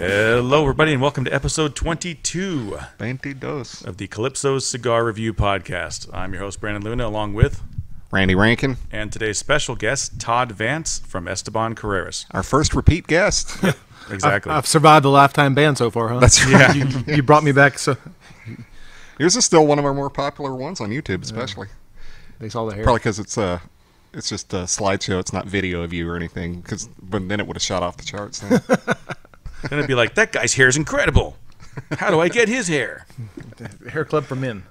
Hello, everybody, and welcome to episode 22 of the Calypso Cigar Review Podcast. I'm your host, Brandon Luna, along with Randy Rankin, and today's special guest, Todd Vance from Esteban Carreras. our first repeat guest. Exactly. I've survived the lifetime ban so far, huh? That's right. You brought me back, so Yours is still one of our more popular ones on YouTube, especially. they saw the hair. Probably because it's just a slideshow. It's not video of you or anything. But then it would have shot off the charts. Then. Then it'd be like, that guy's hair is incredible. How do I get his hair? Hair club for men.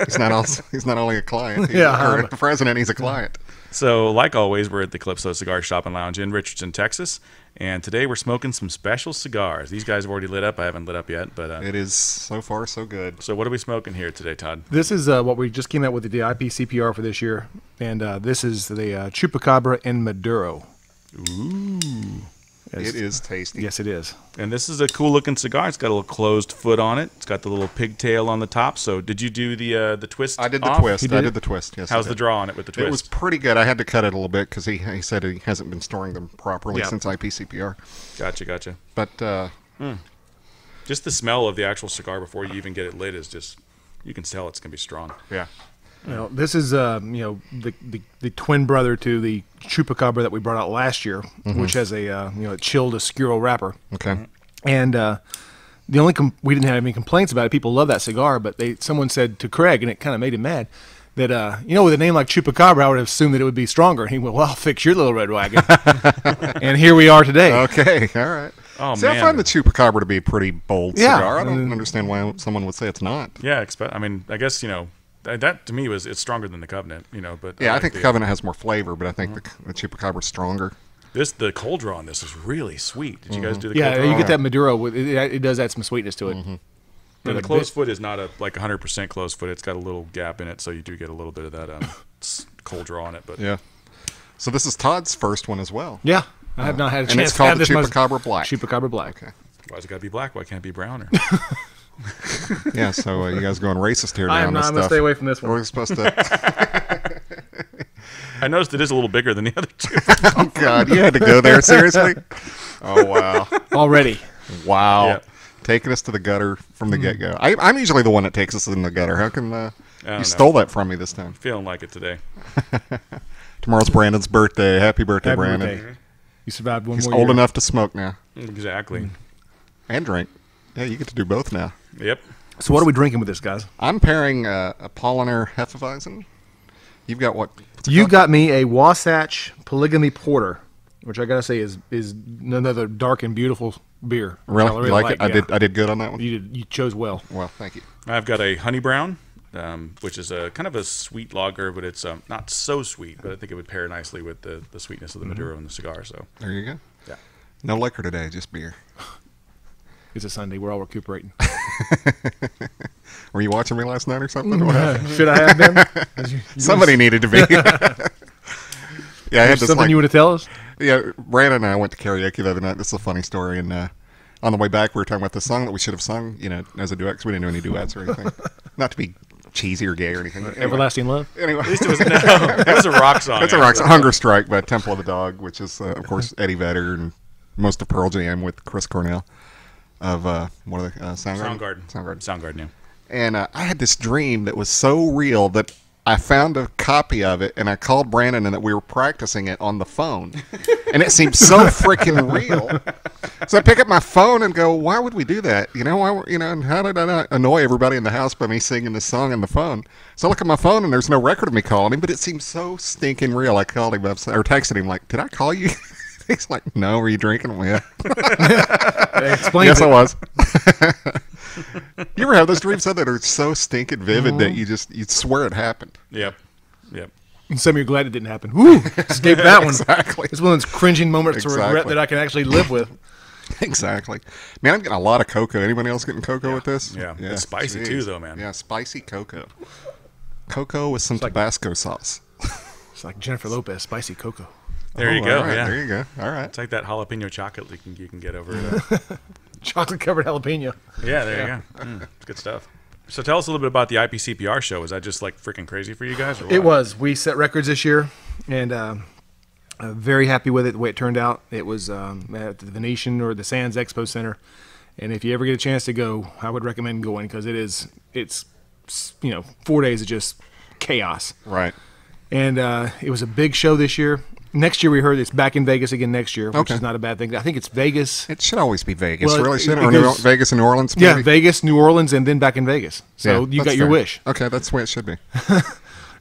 He's not only a client. Yeah, Or the president. He's a client. So, like always, we're at the Calypso Cigar Shop Lounge in Richardson, Texas, and today we're smoking some special cigars. These guys have already lit up. I haven't lit up yet, but It is so far so good. So what are we smoking here today, Todd? This is what we just came out with the IPCPR for this year, and this is the Chupacabra and Maduro. Ooh. It is tasty. Yes, it is. And this is a cool-looking cigar. It's got a little closed foot on it. It's got the little pigtail on the top. So did you do the twist? I did the off? twist. I did the twist. Yes. How's the draw on it with the twist? It was pretty good. I had to cut it a little bit because he said he hasn't been storing them properly since IPCPR. Gotcha. But just the smell of the actual cigar before you even get it lit is just, you can tell it's going to be strong. yeah. You know, this is the twin brother to the Chupacabra that we brought out last year, which has a a chilled Oscuro wrapper. Okay. And the only we didn't have any complaints about it. People love that cigar, but someone said to Craig, and it kind of made him mad, that with a name like Chupacabra, I would have assumed that it would be stronger. And he went, "Well, I'll fix your little red wagon." And here we are today. Okay. All right. Oh, See, man. I find the Chupacabra to be a pretty bold Yeah. cigar. I don't understand why someone would say it's not. Yeah, I mean, I guess, that to me it's stronger than the Covenant, but Yeah, I like think the Covenant has more flavor, but I think the Chupacabra's stronger. the cold draw on this is really sweet. Did you guys do the cold Yeah, draw? you get that Maduro. It does add some sweetness to it. And the closed foot is not like 100% closed foot. It's got a little gap in it, so you do get a little bit of that cold draw on it. But Yeah. So this is Todd's first one as well. Yeah, I have not had a chance And it's to called have the this much- Chupacabra Black. Chupacabra Black. Okay. why's it got to be black? Why can't it be brown? Yeah, so you guys going racist here now I am on not. this I'm gonna stuff. stay away from this one. We're supposed to... I noticed it is a little bigger than the other two. Oh, God, you had to go there? Seriously? Oh, wow. Already. Wow. Yeah. Taking us to the gutter from the get-go. I'm usually the one that takes us in the gutter. How come don't know. you stole that from me this time? Feeling like it today. Tomorrow's Brandon's birthday. Happy birthday, Happy Brandon. birthday. You survived one He's more old year. enough to smoke now. Exactly. And drink. Yeah, you get to do both now. Yep. So what are we drinking with this, guys? I'm pairing Apollinaire Hefeweizen. You've got what? what's it You called? got me a Wasatch Polygamy Porter, which I gotta say is another dark and beautiful beer. which Really? I You like it? yeah. I did good on that one. You chose well. Well, thank you. I've got a honey brown, which is a kind of a sweet lager, but it's not so sweet. But I think it would pair nicely with the sweetness of the Maduro and the cigar. So There you go. yeah. No liquor today, just beer. It's a Sunday. We're all recuperating. Were you watching me last night or something? Should I have been? Somebody needed to be. Yeah, I had this Something like, you want to tell us? yeah. Brandon and I went to karaoke the other night. This is a funny story. And on the way back, we were talking about the song that we should have sung, as a duet, because we didn't do any duets or anything. Not to be cheesy or gay or anything. But anyway. Everlasting Love. Anyway, It was a rock song. it's a rock song. Hunger Strike by Temple of the Dog, which is, of course, Eddie Vedder and most of Pearl Jam with Chris Cornell of what are they? Soundgarden. Soundgarden, yeah. And I had this dream that was so real that I found a copy of it, and I called Brandon, and that we were practicing it on the phone. And it seemed so freaking real. So I pick up my phone and go, "Why would we do that? And how did I not annoy everybody in the house by me singing this song on the phone?" So I look at my phone, and there's no record of me calling him, but it seemed so stinking real. I called him up or texted him like, "Did I call you?" He's like, "No, were you drinking?" Well, yeah. Explain Yes, it. I was. You ever have those dreams that are so stinking vivid that you'd swear it happened? Yep. And some of you are glad it didn't happen. Woo! Escape that one. Exactly. It's one of those cringing moments of regret Exactly. that I can actually live with. Exactly. Man, I'm getting a lot of cocoa. Anybody else getting cocoa with this? Yeah. It's spicy too, though, man. Yeah, spicy cocoa. Cocoa with some Tabasco sauce. It's like Jennifer Lopez, spicy cocoa. There you go. All right, Yeah. There you go. All right. It's like that jalapeno chocolate you can get over it. Chocolate covered jalapeno. Yeah, there you go. It's good stuff. So tell us a little bit about the IPCPR show. Is that just like freaking crazy for you guys? Or what? It was. We set records this year, and Very happy with it, the way it turned out. It was at the Venetian or the Sands Expo Center. And if you ever get a chance to go, I would recommend going because it's 4 days of just chaos. Right. And it was a big show this year. Next year we heard it's back in Vegas again next year, which Okay. is not a bad thing. I think it's Vegas. It should always be Vegas, Well, really, it shouldn't it? Or goes- Vegas and New Orleans, Yeah, maybe? Vegas, New Orleans, and then back in Vegas. So Yeah, you got that's your fair. wish. Okay, that's the way it should be.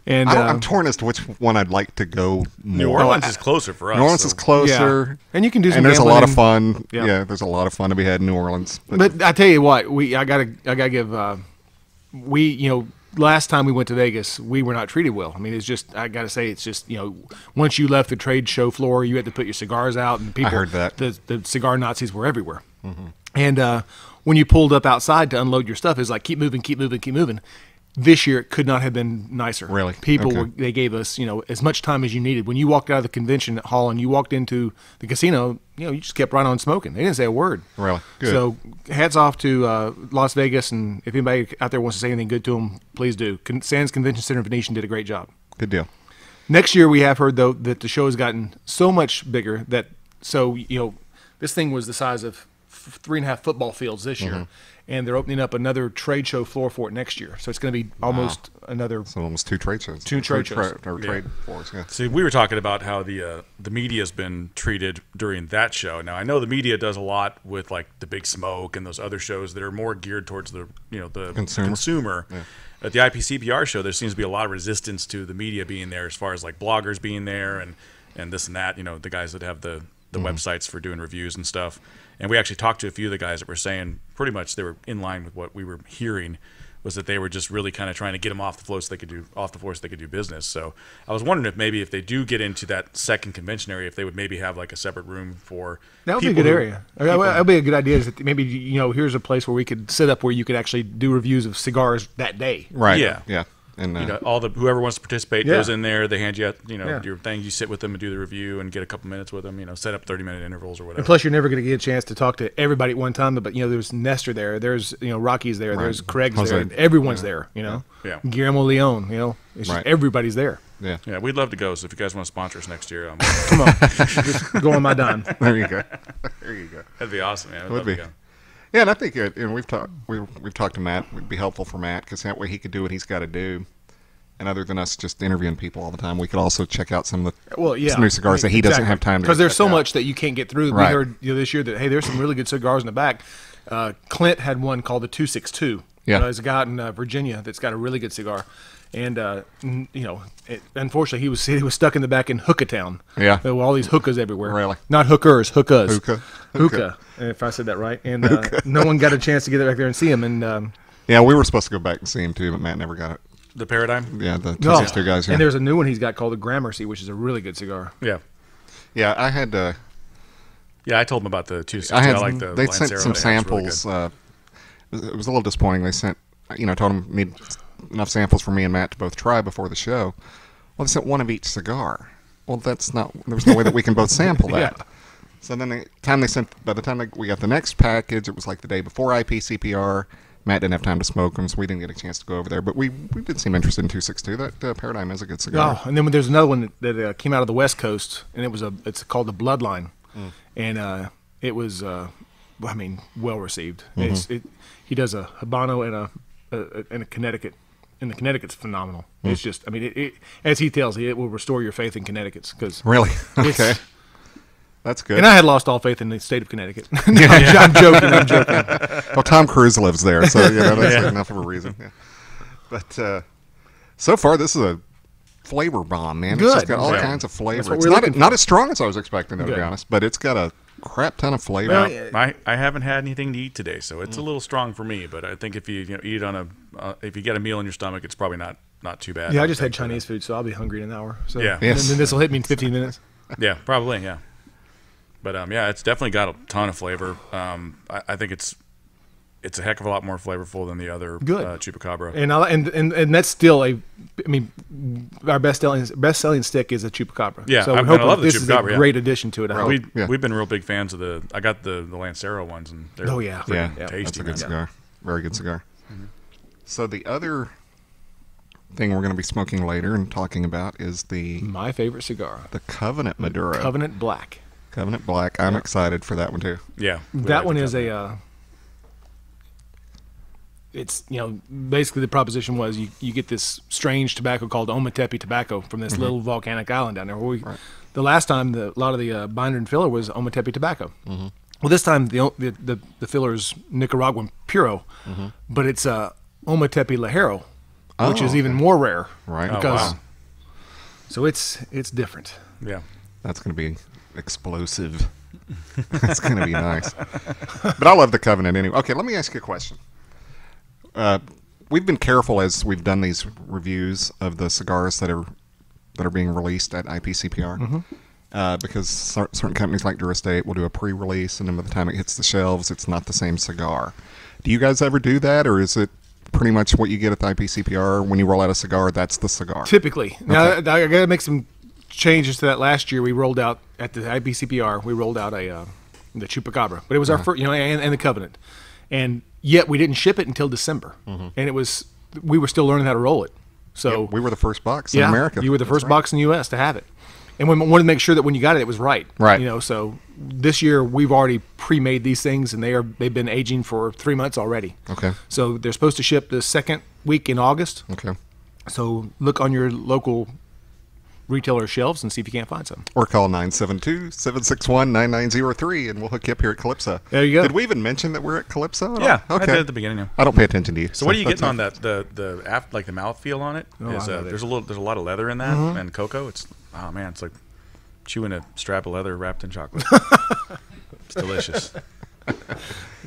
And I'm torn as to which one I'd like to go New more. Orleans is closer for us. New Orleans so- is closer. Yeah. And you can do some And there's a lot of gambling fun. Yeah. Yeah, there's a lot of fun to be had in New Orleans. But I tell you what, I gotta give last time we went to Vegas, we were not treated well. I mean, it's just I gotta say, it's just once you left the trade show floor, you had to put your cigars out, and people. heard that. The cigar Nazis were everywhere, and when you pulled up outside to unload your stuff, it's like keep moving, keep moving, keep moving. This year it could not have been nicer. Really? People Okay. they gave us as much time as you needed. When you walked out of the convention hall and you walked into the casino, you just kept right on smoking. They didn't say a word. Really? Good. So hats off to Las Vegas, and if anybody out there wants to say anything good to them, please do. Sands Convention Center Venetian did a great job. Good deal. Next year we have heard though that the show has gotten so much bigger that this thing was the size of 3.5 football fields this year, and they're opening up another trade show floor for it next year. So it's going to be almost another. So almost 2 trade shows. Two trade shows. Trade floors, yeah. See, we were talking about how the media's been treated during that show. Now, I know the media does a lot with like the Big Smoke and those other shows that are more geared towards the the consumer. Yeah. At the IPCPR show, there seems to be a lot of resistance to the media being there, as far as like bloggers being there and this and that. The guys that have the websites for doing reviews and stuff. And we actually talked to a few of the guys that were saying pretty much they were in line with what we were hearing, was that they were just really kind of trying to get them off the floor so they could do business. So I was wondering if they do get into that second convention area, if they would maybe have like a separate room for That would be a good area. That would be a good idea. Is that maybe here's a place where we could set up where you could actually do reviews of cigars that day. Right. Yeah. Yeah. And whoever wants to participate Yeah. goes in there. They hand you out, Yeah. your thing. You sit with them and do the review and get a couple minutes with them. Set up 30-minute intervals or whatever. And plus, you're never going to get a chance to talk to everybody at one time. But there's Nestor there. There's Rocky's there. Right. There's Craig's Jose. there. Everyone's there. Yeah. Guillermo Leon. It's just Right. everybody's there. yeah. Yeah, we'd love to go. So if you guys want to sponsor us next year, Come on, just go on my dime. There you go. There you go. that'd be awesome, man. I'd Would love be. to go. Yeah, and I think we've talked to Matt. It would be helpful for Matt because that way he could do what he's got to do. And other than us just interviewing people all the time, we could also check out some of the some new cigars that he doesn't have time to. Because there's check so out. much that you can't get through. Right. We heard this year that there's some really good cigars in the back. Clint had one called the 262. Yeah. There's a guy in Virginia that's got a really good cigar, and unfortunately he was stuck in the back in Hookahtown. Yeah. There were all these hookahs everywhere. Really? Not hookers, hookahs. Hookah. If I said that right. And no one got a chance to get back there and see him. And Yeah, we were supposed to go back and see him too, but Matt never got it. The Paradigm? Yeah, the 262 guys. Yeah. And there's a new one he's got called the Gramercy, which is a really good cigar. Yeah. Yeah, I had. Yeah, I told them about the 260. I had. like the They sent Lancero. some They had. It's really samples. It was a little disappointing. They sent. Told them need enough samples for me and Matt to both try before the show. Well, they sent one of each cigar. Well, that's not. There's no way that we can both sample that. Yeah. So then by the time we got the next package, it was like the day before IPCPR. Matt didn't have time to smoke them, so we didn't get a chance to go over there. But we did seem interested in 262. That Paradigm is a good cigar. Oh, and then there's another one that came out of the West Coast, and it's called the Bloodline, and it was well received. He does a Habano and a Connecticut, and the Connecticut's phenomenal. It's just it as he tells you, it will restore your faith in Connecticut's because Really? Okay. That's good. And I had lost all faith in the state of Connecticut. No, I'm joking. I'm joking. Well, Tom Cruise lives there, so that's enough of a reason. Yeah. But so far, this is a flavor bomb, man. It's Good. just got all Yeah. kinds of flavor. what It's we're looking not as strong as I was expecting, to be Good. honest, but it's got a crap ton of flavor. Well, I haven't had anything to eat today, so it's a little strong for me. But I think if you eat on if you get a meal in your stomach, it's probably not too bad. Yeah, I just had Chinese food, so I'll be hungry in an hour. So Yeah. Yes. And then this will hit me in 15 minutes. Yeah, probably. Yeah. But it's definitely got a ton of flavor. I think it's a heck of a lot more flavorful than the other Good. Chupacabra. And that's still our best selling stick is a Chupacabra. Yeah, so I we hope love the this is a Chupacabra, yeah. great addition to it. I hope. We've been real big fans of I got the Lancero ones, and they're Oh, yeah. freaking Yeah, tasty. that's a good man. cigar. Very good cigar. So the other thing we're going to be smoking later and talking about is my favorite cigar, the Covenant Maduro. Covenant Black. Covenant Black. I'm excited for that one too. Yeah. That one is it's, basically the proposition was you get this strange tobacco called Ometepe tobacco from this little volcanic island down there. Where the last time a lot of the binder and filler was Ometepe tobacco. Well, this time the filler is Nicaraguan Puro, but it's Ometepe Ligero, which is even more rare. Right. Because, so it's different. Yeah. That's going to be explosive. That's going to be nice. But I love the Covenant anyway. Okay, let me ask you a question. We've been careful as we've done these reviews of the cigars that are being released at IPCPR, because certain companies like Durastate will do a pre-release, and then by the time it hits the shelves, it's not the same cigar. Do you guys ever do that, or is it pretty much what you get at the IPCPR when you roll out a cigar? That's the cigar. Typically. Now I got to make some changes to that. Last year we rolled out at the IPCPR. We rolled out the Chupacabra, but it was our first, and the Covenant, and yet we didn't ship it until December, and we were still learning how to roll it. So we were the first box in America. You were the first box in the U.S. to have it, and we wanted to make sure that when you got it, it was right. Right. So this year we've already pre-made these things, and they've been aging for 3 months already. Okay. So they're supposed to ship the second week in August. Okay. So look on your local retailer shelves and see if you can't find some. Or call 972-761-9903 and we'll hook you up here at Calypso. There you go. Did we even mention that we're at Calypso? Yeah, okay. I did at the beginning. Yeah. I don't pay attention to you. So what are you getting on that? The mouth feel on it? There's a lot of leather in that and cocoa. It's like chewing a strap of leather wrapped in chocolate. It's delicious.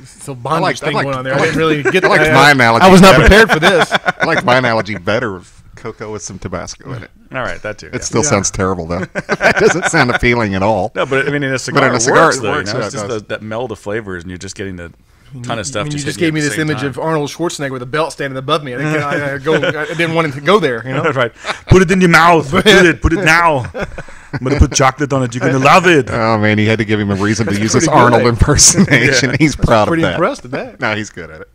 So bondage thing going on there. I didn't really get. I liked my analogy. I was not prepared for this. I like my analogy better of cocoa with some Tabasco in it. All right, that too. It still sounds terrible though. It doesn't sound appealing at all. No, but I mean in a cigar, it works. It's just that meld of flavors, and you're just getting the ton of stuff. You just gave me this image of Arnold Schwarzenegger with a belt standing above me. I didn't want it to go there. Right. Put it in your mouth. Put it now. I'm going to put chocolate on it. You're going to love it. Oh, man, he had to give him a reason to use his Arnold impersonation. Yeah. He's proud of that. Pretty impressed at that. No, he's good at it.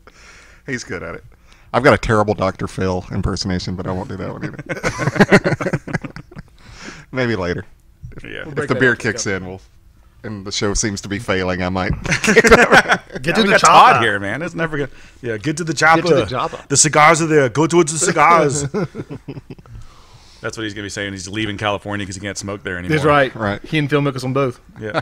He's good at it. I've got a terrible Dr. Phil impersonation, but I won't do that one either. Maybe later. If the beer kicks in, and the show seems to be failing, I might get to the Todd here, man. It's never good. Yeah, get to the chopper. Get to the chopper. The cigars are there. Go towards the cigars. That's what he's going to be saying. He's leaving California because he can't smoke there anymore. That's right. Right. He and Phil Mickelson both. Yeah.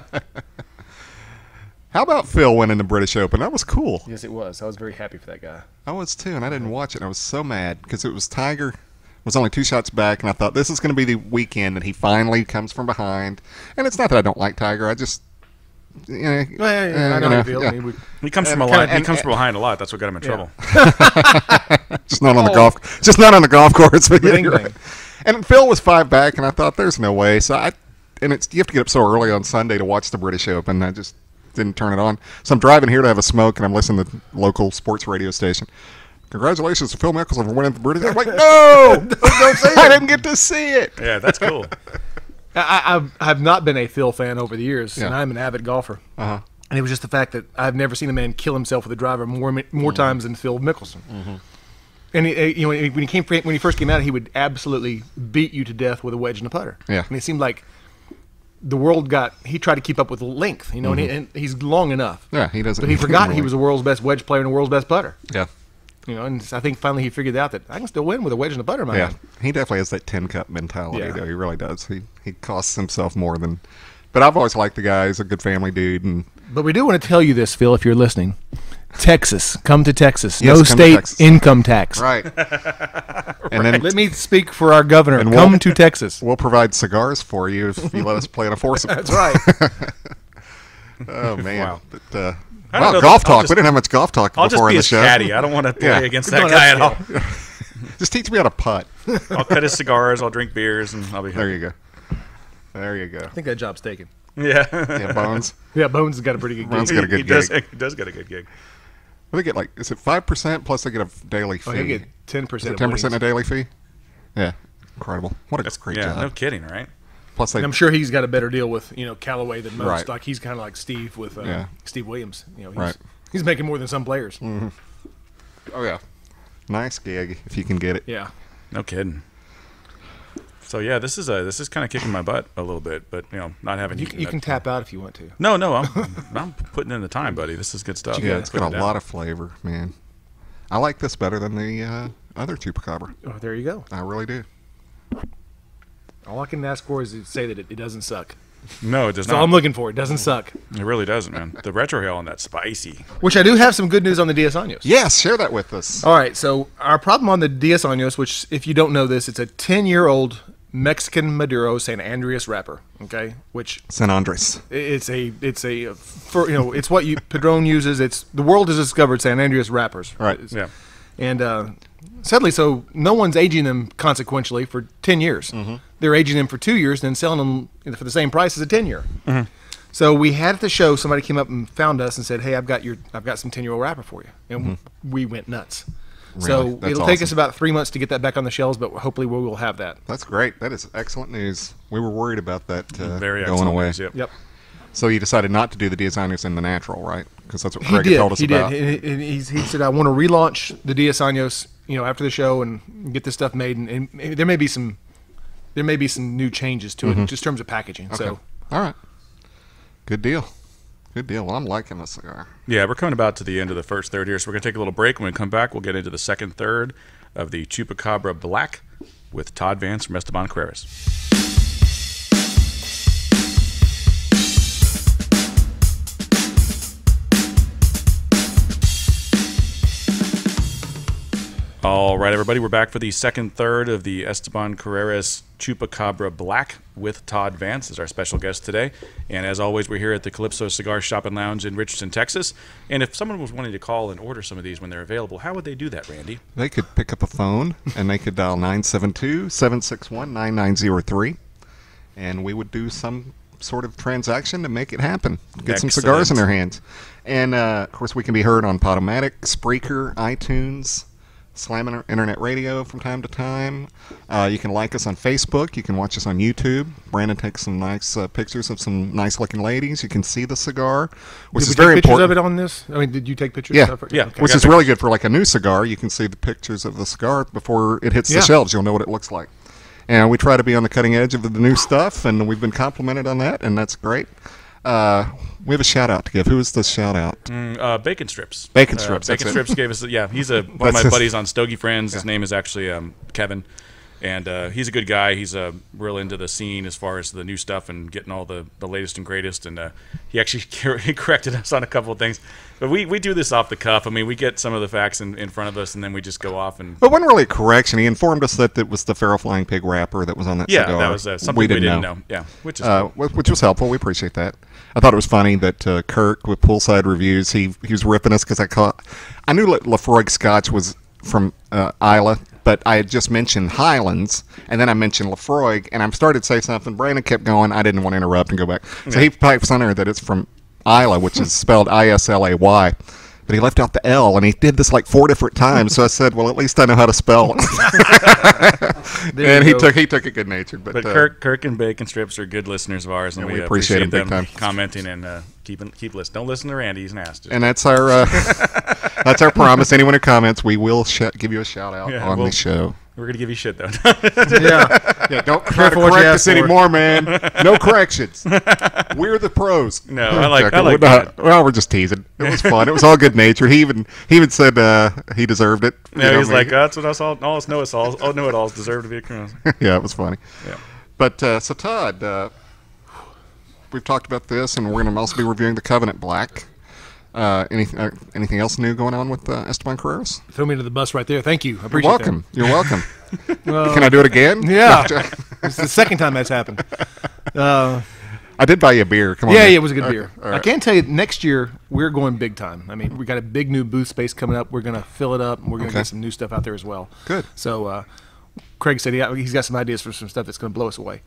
How about Phil winning the British Open? That was cool. Yes, it was. I was very happy for that guy. I was too, and I didn't watch it. I was so mad because it was Tiger was only 2 shots back, and I thought this is going to be the weekend that he finally comes from behind. And it's not that I don't like Tiger. I just, I know how you feel. Yeah. He comes from behind a lot. That's what got him in trouble. Just not on the golf. Just not on the golf course. But you're right. And Phil was 5 back, and I thought there's no way. So you have to get up so early on Sunday to watch the British Open. I just didn't turn it on. So I'm driving here to have a smoke, and I'm listening to the local sports radio station. Congratulations to Phil Mickelson for winning the British. I'm like, no, don't say it. I didn't get to see it. Yeah, that's cool. I have not been a Phil fan over the years, and I'm an avid golfer. Uh-huh. And it was just the fact that I've never seen a man kill himself with a driver more times than Phil Mickelson. Mm-hmm. And when he first came out, he would absolutely beat you to death with a wedge and a putter. Yeah. And it seemed like the world he tried to keep up with length, and he's long enough. Yeah, he doesn't. But he forgot he was the world's best wedge player and the world's best putter. Yeah. And I think finally he figured out that I can still win with a wedge and a putter in my hand. He definitely has that 10-cup mentality, though. He really does. He costs himself more than... But I've always liked the guy. He's a good family dude. But we do want to tell you this, Phil, if you're listening. Texas. Come to Texas. Yes, no state income tax. Right. And then let me speak for our governor. Come to Texas. We'll provide cigars for you if you let us play in a foursome. That's right. Oh, man. Wow. But, golf talk. We didn't have much golf talk before in the show. I'll just be a caddy. I don't want to play against that guy at all. Just teach me how to putt. I'll cut his cigars. I'll drink beers, and I'll be happy. There you go. There you go. I think that job's taken. Yeah. Yeah, Bones. Yeah, Bones has got a pretty good gig. Bones got a good gig. He does get a good gig. They get is it 5% plus they get a daily fee? Oh, they get 10%. 10% a daily fee? Yeah. Incredible. What a great job. No kidding, right? Plus I'm sure he's got a better deal with Callaway than most. Right. Like he's kind of like Steve with Steve Williams. He's making more than some players. Mm-hmm. Oh yeah, nice gig if you can get it. Yeah. No kidding. So yeah, this is kind of kicking my butt a little bit, but not having you can tap out if you want to. No, I'm putting in the time, buddy. This is good stuff. Yeah, it's got a lot of flavor, man. I like this better than the other Chupacabra. Oh, there you go. I really do. All I can ask for is to say that it doesn't suck. No, it does That's not. all I'm looking for. It doesn't suck. It really doesn't, man. The retrohale on that spicy. Which I do have some good news on the Diez Años. Yes, share that with us. All right, so our problem on the Diez Años, which if you don't know this, it's a 10-year-old Mexican Maduro San Andreas wrapper. Okay, which San Andres. it's what Padron uses. The world has discovered San Andreas wrappers. Right. Yeah. And sadly, so no one's aging them consequentially for 10 years. Mm-hmm. They're aging them for 2 years, then selling them for the same price as a 10-year. Mm-hmm. So we had at the show, somebody came up and found us and said, "Hey, I've got some 10-year-old wrapper for you," and we went nuts. Really? So That's it'll take us about 3 months to get that back on the shelves, but hopefully we will have that. That's great. That is excellent news. We were worried about that Very going away. News, Yep. So you decided not to do the Diez Años in the natural, right? Because that's what Craig had told us about. He did. And he said, "I want to relaunch the Diez Años, after the show and get this stuff made, and there may be some new changes to it, just in terms of packaging." Okay. So, all right, good deal. Good deal. Well, I'm liking this cigar. Yeah, we're coming about to the end of the first third here, so we're going to take a little break. When we come back, we'll get into the second third of the Chupacabra Black with Todd Vance from Esteban Carreras. All right, everybody, we're back for the second third of the Esteban Carreras Chupacabra Black with Todd Vance as our special guest today. And as always, we're here at the Calypso Cigar Shop Lounge in Richardson, Texas. And if someone was wanting to call and order some of these when they're available, how would they do that, Randy? They could pick up a phone, and they could dial 972-761-9903, and we would do some sort of transaction to make it happen. Get some cigars in their hands. And, of course, we can be heard on Podomatic, Spreaker, iTunes, Slam Internet Radio from time to time. You can like us on Facebook. You can watch us on YouTube. Brandon takes some nice pictures of some nice-looking ladies. You can see the cigar, which is very pictures important. of it on this? I mean, did you take pictures? Yeah, of it? Yeah. Okay. Which is really good for like a new cigar. You can see the pictures of the cigar before it hits the shelves. You'll know what it looks like. And we try to be on the cutting edge of the new stuff, and we've been complimented on that, and that's great. We have a shout out to give. Who is the shout out? Bacon Strips. Bacon Strips. Bacon Strips gave us. Yeah, he's one of my buddies on Stogie Friends. His name is actually Kevin, and he's a good guy. He's real into the scene as far as the new stuff and getting all the latest and greatest. And he actually corrected us on a couple of things. But we do this off the cuff. I mean, we get some of the facts in front of us, and then we just go off and. But it wasn't really a correction. He informed us that it was the Feral Flying Pig wrapper that was on that cigar. Yeah, that was something we didn't know. Yeah, which is cool. Which was helpful. We appreciate that. I thought it was funny that Kirk with Poolside Reviews, he was ripping us because I knew Lafroig Scotch was from Isla, but I had just mentioned Highlands, and then I mentioned Lafroig, and I started to say something. Brandon kept going. I didn't want to interrupt and go back. So he pipes on there that it's from Isla, which is spelled Islay. But he left out the L, and he did this like 4 different times. So I said, well, at least I know how to spell it. And he took it good natured. But Kirk and Bacon Strips are good listeners of ours, and we appreciate them big time. Commenting and keep listening. Don't listen to Randy; he's nasty. And that's our promise. Anyone who comments, we will give you a shout out on the show. We're gonna give you shit though. Yeah. Don't try to correct us anymore, man. No corrections. We're the pros. No, I like that. Well, we're just teasing. It was fun. It was all good natured. He even said he deserved it. Yeah, he's like, that's what all us know-it-alls deserve to be a criminal. Yeah, it was funny. Yeah. But so Todd, we've talked about this, and we're going to also be reviewing the Covenant Black. Anything else new going on with Esteban Carreras? Throw me to the bus right there. Thank you. I appreciate that. You're welcome. Can I do it again? Yeah. It's the second time that's happened. I did buy you a beer. Come on. Yeah, it was a good beer. Right. I can tell you, next year we're going big time. I mean, we got a big new booth space coming up. We're going to fill it up, and we're going to get some new stuff out there as well. Good. So Craig said he's got some ideas for some stuff that's going to blow us away.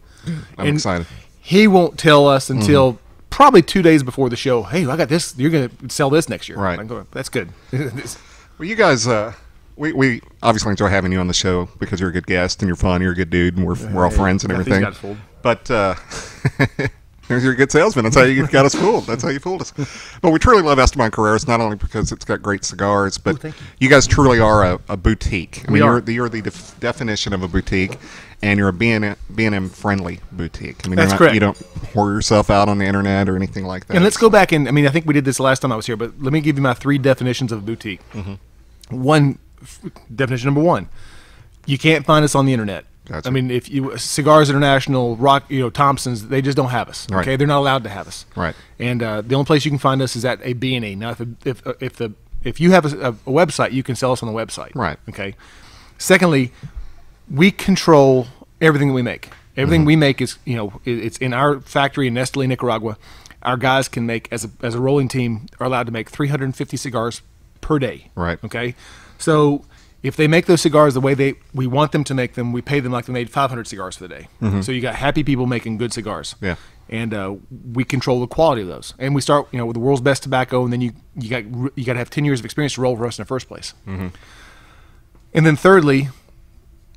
I'm excited. He won't tell us until probably 2 days before the show. Hey, I got this. You're going to sell this next year. Right. That's good. Well, you guys, we obviously enjoy having you on the show because you're a good guest and you're fun. You're a good dude, and we're all friends and everything. He's got fooled. But You're a good salesman. That's how you got us fooled. That's how you fooled us. But we truly love Esteban Carreras, not only because it's got great cigars, but you guys truly are a boutique. I mean, you're the definition of a boutique, and you're a B&M friendly boutique. I mean, That's correct. You don't whore yourself out on the internet or anything like that. And let's go back and I mean, I think we did this last time I was here, but let me give you my 3 definitions of a boutique. Definition number 1: you can't find us on the internet. Gotcha. I mean, if you Cigars International, Thompson's, they just don't have us. Right. Okay, they're not allowed to have us. Right. And the only place you can find us is at a B&E. Now, if you have a website, you can sell us on the website. Right. Okay. Secondly, we control everything that we make. Everything we make is, it's in our factory in Esteli, Nicaragua. Our guys can make, as a rolling team, are allowed to make 350 cigars per day. Right. Okay. So if they make those cigars the way we want them to make them, we pay them like they made 500 cigars for the day. So you got happy people making good cigars. Yeah. And we control the quality of those. And we start, with the world's best tobacco, and then you got to have 10 years of experience to roll for us in the first place. And then thirdly,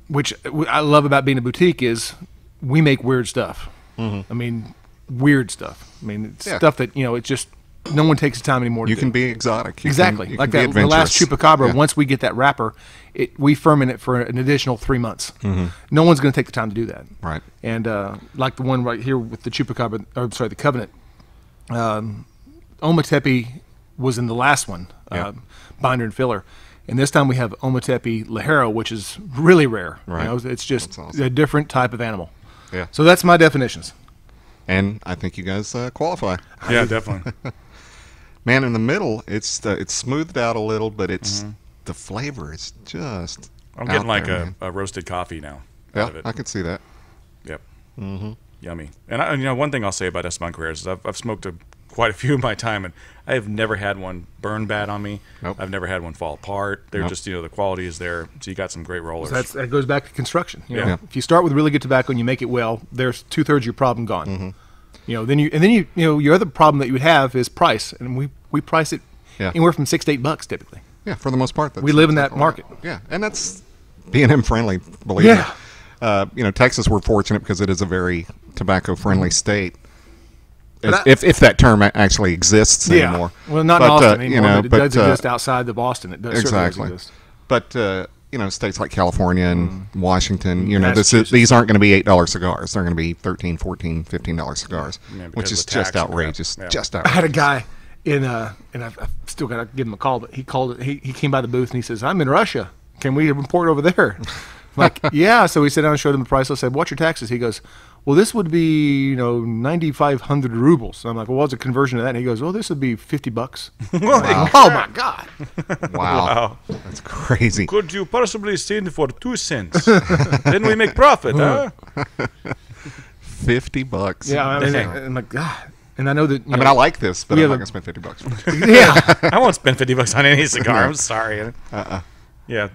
which I love about being a boutique, is we make weird stuff. I mean, weird stuff. I mean, stuff that it's just no one takes the time anymore. You can be exotic. Exactly. Like that, the last Chupacabra. Once we get that wrapper, we ferment it for an additional 3 months. No one's going to take the time to do that. Right. And like the one right here with the Chupacabra, the Covenant, Ometepe was in the last one, binder and filler. And this time we have Ometepe Ligero, which is really rare. Right. It's just awesome. a different type of animal. Yeah. So that's my definitions. And I think you guys qualify. Yeah, definitely. Man, in the middle, it's smoothed out a little, but it's the flavor is just. I'm getting like there, a roasted coffee now. Yeah, Out of it. I can see that. Yep. Yummy. And one thing I'll say about Esteban Carreras is I've smoked quite a few in my time, and I have never had one burn bad on me. Nope. I've never had one fall apart. They're just the quality is there. So you got some great rollers. So that goes back to construction. You know? Yeah. If you start with really good tobacco and you make it well, there's 2/3 of your problem gone. Then you your other problem that you would have is price, and we price it anywhere from $6 to $8 typically. Yeah, for the most part. We live in that market. Yeah, and that's B&M friendly. Believe me. Texas, we're fortunate because it is a very tobacco friendly state. If that term actually exists anymore. Well, not in Austin anymore, but it does exist outside of Boston. It does exactly. Does exist. But states like California and Washington, these aren't going to be $8 cigars. They're going to be $13, $14, $15 cigars, which is just outrageous. Yeah. Just I outrageous. had a guy and I've still got to give him a call, but he called it. He came by the booth and he says, "I'm in Russia. Can we import over there?" I'm like, yeah. So we sat down and showed him the price. I said, "What's your taxes?" He goes, "Well, this would be 9,500 rubles." And I'm like, "Well, what's a conversion to that?" And he goes, "Well, this would be $50." Wow. Oh my God! Wow, that's crazy. Could you possibly send for 2 cents? Then we make profit, huh? $50. Yeah, I'm like, God. And I know that. I like this, but I'm not going to spend $50 for it. Yeah. I won't spend $50 on any cigar. I'm sorry. Yeah,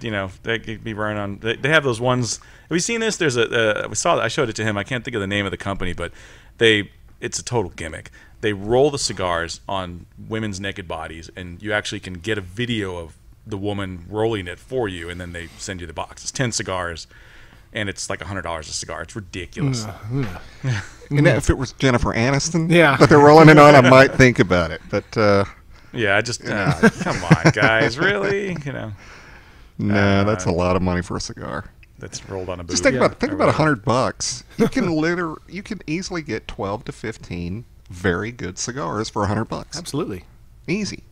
they could be running on. They have those ones. Have you seen this? There's I showed it to him. I can't think of the name of the company, but it's a total gimmick. They roll the cigars on women's naked bodies, and you actually can get a video of the woman rolling it for you, and then they send you the box. It's 10 cigars, and it's like $100 a cigar. It's ridiculous. And if it was Jennifer Aniston, but they're rolling it on, I might think about it. But yeah, I just come on, guys, really, No, that's a lot of money for a cigar. That's rolled on a booth. Just think about $100. You can easily get 12 to 15 very good cigars for $100. Absolutely. Easy.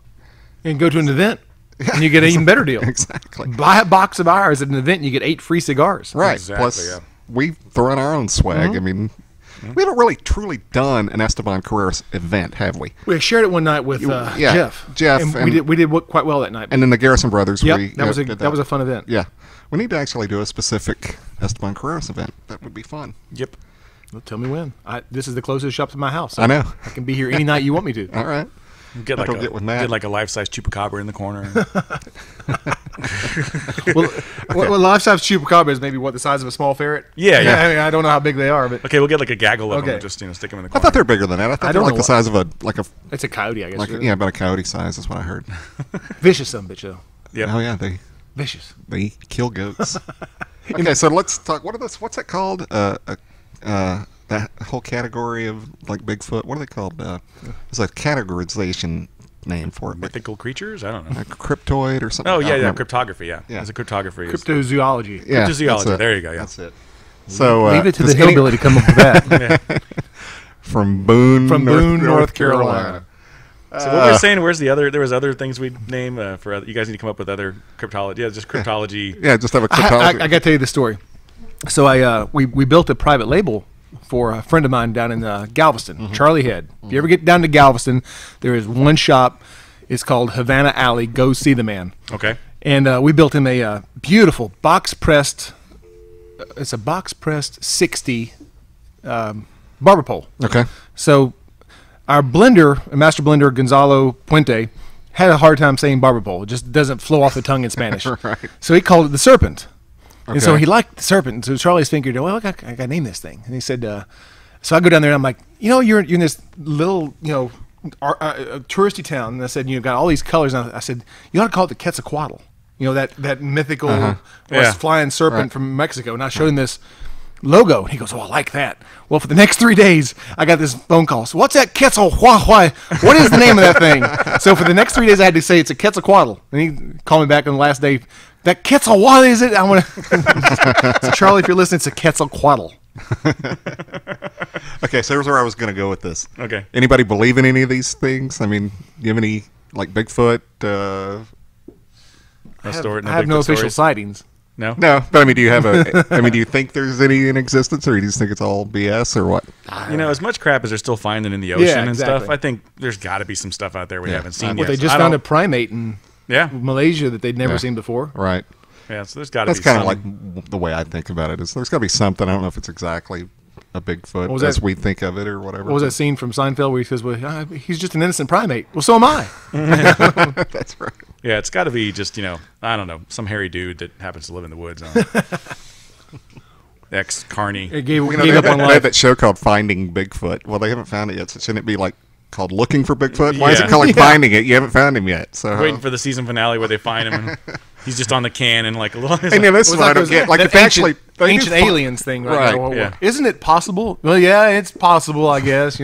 And go to an event, and you get an even better deal. Exactly. Buy a box of ours at an event, and you get 8 free cigars. Right. Exactly, Plus, we throw in our own swag. I mean, we haven't really truly done an Esteban Carreras event, have we? We shared it one night with Jeff. And we did quite well that night. And then the Garrison Brothers. Yep, that was a fun event. Yeah. We need to actually do a specific Esteban Carreras event. That would be fun. Yep. Well, tell me when. This is the closest shop to my house. So I know. I can be here any night you want me to. All right. Get like a life-size Chupacabra in the corner. well, life-size Chupacabra is maybe the size of a small ferret. Yeah. I mean, I don't know how big they are, but okay, we'll get like a gaggle of them and just stick them in the corner. I thought they were bigger than that. I thought they were like the size of a It's a coyote, I guess. About a coyote size is what I heard. Vicious son of a bitch, though. Yeah. Oh yeah, vicious. They kill goats. Okay, so let's talk. What's that called? that whole category of like Bigfoot. What are they called? It's a categorization name for it. Mythical creatures? I don't know. Like cryptoid or something. Oh, yeah, cryptography, yeah. Yeah. It's a cryptography. Cryptozoology. Yeah, Cryptozoology, there you go, yeah. That's it. So Leave it to the hillbilly to come up with that. Yeah. From Boone, North Carolina. So what were you saying? Where's the other? There was other things we'd name for other, you guys need to come up with other cryptology. Yeah, just cryptology. Yeah, just have a cryptology. I got to tell you the story. So we built a private label for a friend of mine down in Galveston, Charlie Head. If you ever get down to Galveston, there is one shop. It's called Havana Alley. Go see the man. Okay. And we built him a beautiful box pressed. It's a box pressed 60 barber pole. Okay. So our blender, master blender Gonzalo Puente, had a hard time saying barber pole. It just doesn't flow off the tongue in Spanish. Right. So he called it the Serpent. Okay. And so he liked the Serpent. So Charlie's figured, well, I got to name this thing. And he said, so I go down there and I'm like, you're in this little, touristy town. And I said, got all these colors. And I said, you ought to call it the Quetzalcoatl. That mythical flying serpent from Mexico. And I showed him this logo. And he goes, oh, I like that. Well, for the next 3 days, I got this phone call. So what's that Quetzalcoatl? What is the name of that thing? So for the next 3 days, I had to say it's a Quetzalcoatl. And he called me back on the last day. That Quetzal, what is it? I want to. So Charlie, if you're listening, it's a Quetzalcoatl. Okay, so here's where I was going to go with this. Okay. Anybody believe in any of these things? I mean, do you have any like Bigfoot? I have no official sightings. No. No, but I mean, do you have do you think there's any in existence, or do you just think it's all BS, or what? As much crap as they're still finding in the ocean and exactly. stuff, I think there's got to be some stuff out there we haven't seen Well, yet. they just found a primate in Yeah. Malaysia that they'd never seen before. Right. Yeah, so there's got to be That's kind of something. like the way I think about it. Is there's got to be something. I don't know if it's exactly a Bigfoot as we think of it or whatever. What was that scene from Seinfeld where he says, well, he's just an innocent primate? Well, so am I. That's right. Yeah, it's got to be just, I don't know, some hairy dude that happens to live in the woods. Ex-carny. It gave They up on had life. that show called Finding Bigfoot. Well, they haven't found it yet, so shouldn't it be like called Looking for Bigfoot? Why is it Yeah. called Finding It? You haven't found him yet. So Waiting for the season finale where they find him and he's just on the can and like a little. And yeah, this is what I don't get. Like, if actually they ancient do aliens thing, Right. now. Yeah. Isn't it possible? Well, yeah, it's possible, I guess.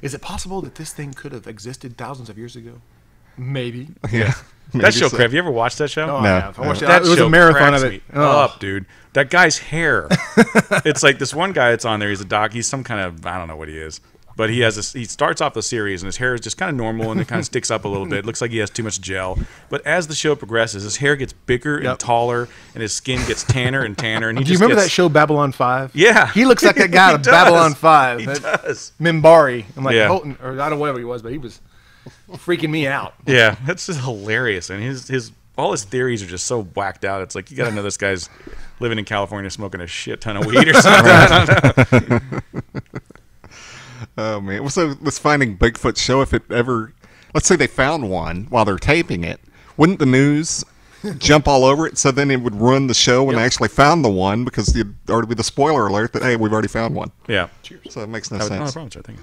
Is it possible that this thing could have existed thousands of years ago? Maybe. Yeah. That show, Craig, have you ever watched that show? Oh, I No. have. I watched it. That It was show a marathon of cracks it. me up, dude. That guy's hair. It's like this one guy that's on there. He's a doc. He's some kind of, I don't know what he is. But he starts off the series and his hair is just kind of normal and it kind of sticks up a little bit. It looks like he has too much gel. But as the show progresses, his hair gets bigger and taller and his skin gets tanner and tanner. And he Do you just remember gets, that show Babylon 5? Yeah. He looks like that guy He of does. Babylon 5. He That does. Mimbari. I'm like, Yeah. Houghton, or I don't know whatever he was, but he was freaking me out. Yeah, that's just hilarious. And his all his theories are just so whacked out. It's like you got to know this guy's living in California smoking a shit ton of weed or something. I don't know. Oh man! Well, so this Finding Bigfoot show, if it ever, let's say they found one while they're taping it, wouldn't the news jump all over it? So then it would ruin the show when they actually found the one because there'd already be the spoiler alert that hey, we've already found one. Yeah. So it makes no No sense. problem, I think.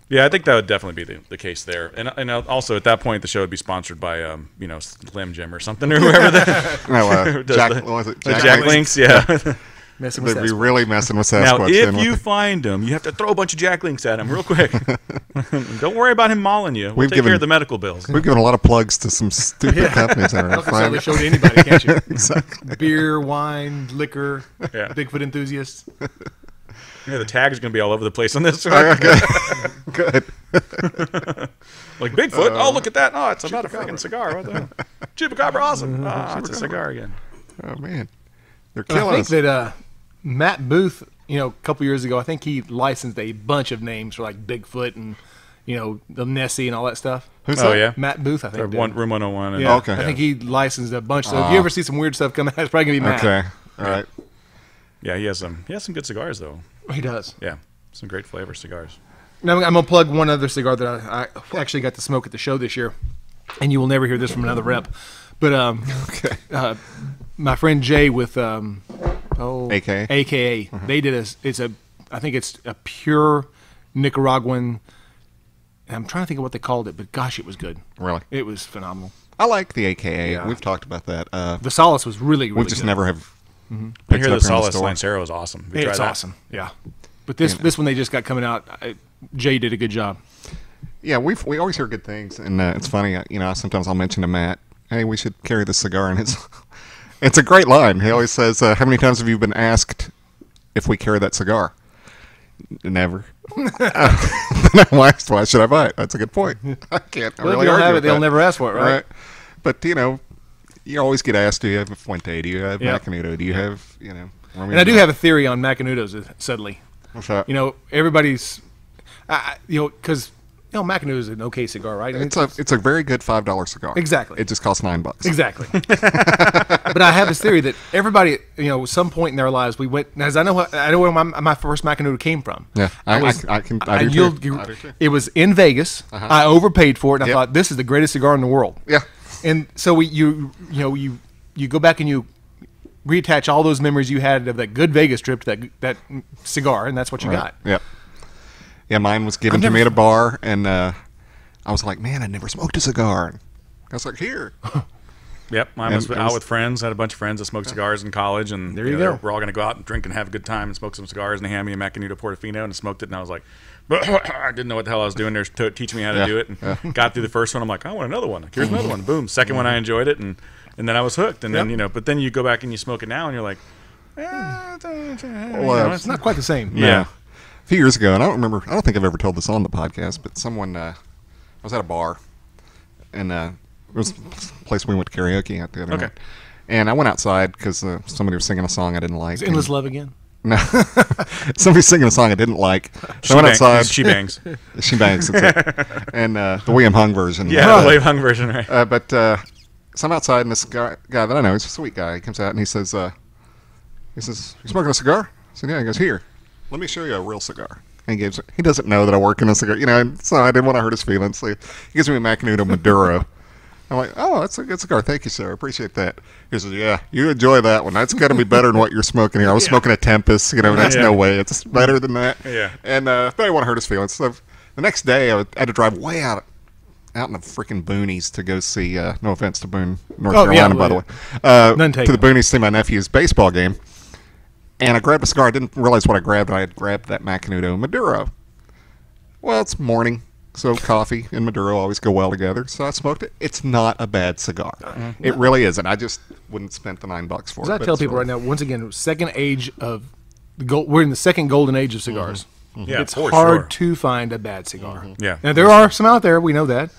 Yeah, I think that would definitely be the case there. And also at that point, the show would be sponsored by, Slim Jim or something or whoever that No, does Jack, the- what was it? the Jack Links, yeah. Messing with They'd be Sasquatch. really messing with Sasquatch. Now, then, if wouldn't you they? find him, you have to throw a bunch of Jack Links at him real quick. Don't worry about him mauling you. We'll We've take given- care of the medical bills. We've given a lot of plugs to some stupid companies that You are can sell the show to anybody, can't you? Exactly. Beer, wine, liquor, Yeah. Bigfoot enthusiasts. Yeah, the tag's going to be all over the place on this. Okay. Good. Like Bigfoot. Oh, look at that. Oh, it's not a freaking cigar. What the hell? Chupacabra, awesome. Ah, it's a cigar again. Oh man, they're I killing think us. that Matt Booth, a couple years ago, I think he licensed a bunch of names for like Bigfoot and, the Nessie and all that stuff. Who's Oh, that? yeah. Matt Booth, I think. Or did. Room 101. And, Yeah, Okay. I think he licensed a bunch. So if you ever see some weird stuff come out, it's probably going to be Matt. Okay. All right. Yeah, he has some good cigars, though. He does. Yeah, some great flavor cigars. Now, I'm going to plug one other cigar that I actually got to smoke at the show this year, and you will never hear this from another rep. But my friend Jay with AKA? AKA, they did I think it's a pure Nicaraguan. I'm trying to think of what they called it, but gosh, it was good. Really? It was phenomenal. I like the AKA. Yeah. We've talked about that. The Solace was really, really We've just good. never have. I picked hear it the up here in Solace store. Lancero is awesome. Have you It's tried that? awesome. Yeah. But this one they just got coming out. Jay did a good job. Yeah, we always hear good things, and it's funny. Sometimes I'll mention to Matt, "Hey, we should carry this cigar," and it's a great line. He always says, "How many times have you been asked if we carry that cigar?" Never. Why should I buy it? That's a good point. I can't. Well, if you don't have it, they'll never ask for it, right? But you always get asked, "Do you have a Fuente? Do you have Macanudo? Do you have And I do have a theory on Macanudos. Suddenly, what's that? Everybody's, because Macanudo is an okay cigar, right? It's a very good $5 cigar. Exactly. It just costs $9. Exactly. But I have this theory that everybody, at some point in their lives, we went. As I know where my first Macanudo came from. Yeah, I do too. It was in Vegas. I overpaid for it, and I thought this is the greatest cigar in the world. Yeah. And so you go back and you reattach all those memories you had of that good Vegas trip to that cigar, and that's what you got. Yeah. Yeah, mine was given to me at a bar, and I was like, man, I never smoked a cigar. And I was like, here. Yep, mine was out with friends. I had a bunch of friends that smoked cigars in college, and there you go. We're all going to go out and drink and have a good time and smoke some cigars, and they handed me a Macanudo Portofino, and I smoked it, and I was like, I didn't know what the hell I was doing. They were teaching me how to do it, and got through the first one. I'm like, I want another one. Here's another one. Boom. Second one, I enjoyed it, and then I was hooked. And then but then you go back and you smoke it now, and you're like, it's not quite the same. Yeah. A few years ago, and I don't think I've ever told this on the podcast, but I was at a bar, and it was a place we went to karaoke at the other night. And I went outside because somebody was singing a song I didn't like. Is Endless Love again? No. Somebody's singing a song I didn't like. So I went outside. She Bangs. She Bangs, that's it. And the William Hung version. Yeah, the William Hung version, right. But so I'm outside, and this guy that I know, he's a sweet guy. He comes out, and he says, "You smoking a cigar?" I said, "Yeah." He goes, "Here, let me show you a real cigar." And he doesn't know that I work in a cigar, so I didn't want to hurt his feelings. So he gives me a Macanudo Maduro. I'm like, "Oh, that's a good cigar. Thank you, sir. I appreciate that." He says, "Yeah, you enjoy that one. That's got to be better than what you're smoking here." I was smoking a Tempest. That's no way. It's better than that. Yeah. And I didn't want to hurt his feelings. So the next day, I had to drive way out in the freaking boonies to go see, no offense to Boone, North Carolina, by the way, to the boonies to see my nephew's baseball game. And I grabbed a cigar. I didn't realize what I grabbed. I had grabbed that Macanudo Maduro. Well, it's morning, so coffee and Maduro always go well together. So I smoked it. It's not a bad cigar. It really isn't. I just wouldn't spend the $9 for it. I tell people right now, once again, second age of the gold. We're in the second golden age of cigars. Yeah, it's hard to find a bad cigar. Yeah. Now there are some out there. We know that.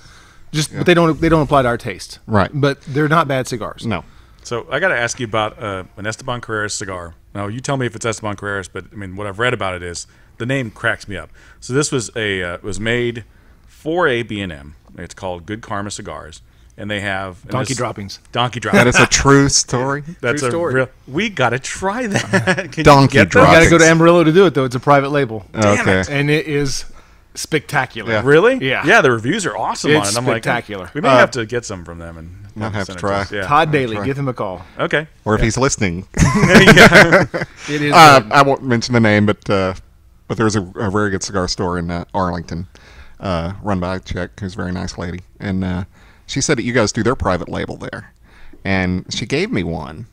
But they don't apply to our taste. Right. But they're not bad cigars. No. So I got to ask you about an Esteban Carreras cigar. Now you tell me if it's Esteban Carreras, but I mean what I've read about it is the name cracks me up. So this was was made for a B&M. It's called Good Karma Cigars, and they have donkey droppings. Donkey droppings. That is a true story. That's true story. Real. We got to try that. Can Donkey you get droppings. You got to go to Amarillo to do it though. It's a private label. Okay. And it is spectacular. Yeah. Really? Yeah. Yeah, the reviews are awesome on it. It's I'm spectacular. Like, we may have to get some from them and Might have to send it try. us. Yeah. Todd Daly, give him a call. Okay. Or if he's listening. It is. Good. I won't mention the name, but there's a very good cigar store in Arlington, run by a chick who's a very nice lady, and she said that you guys do their private label there, and she gave me one.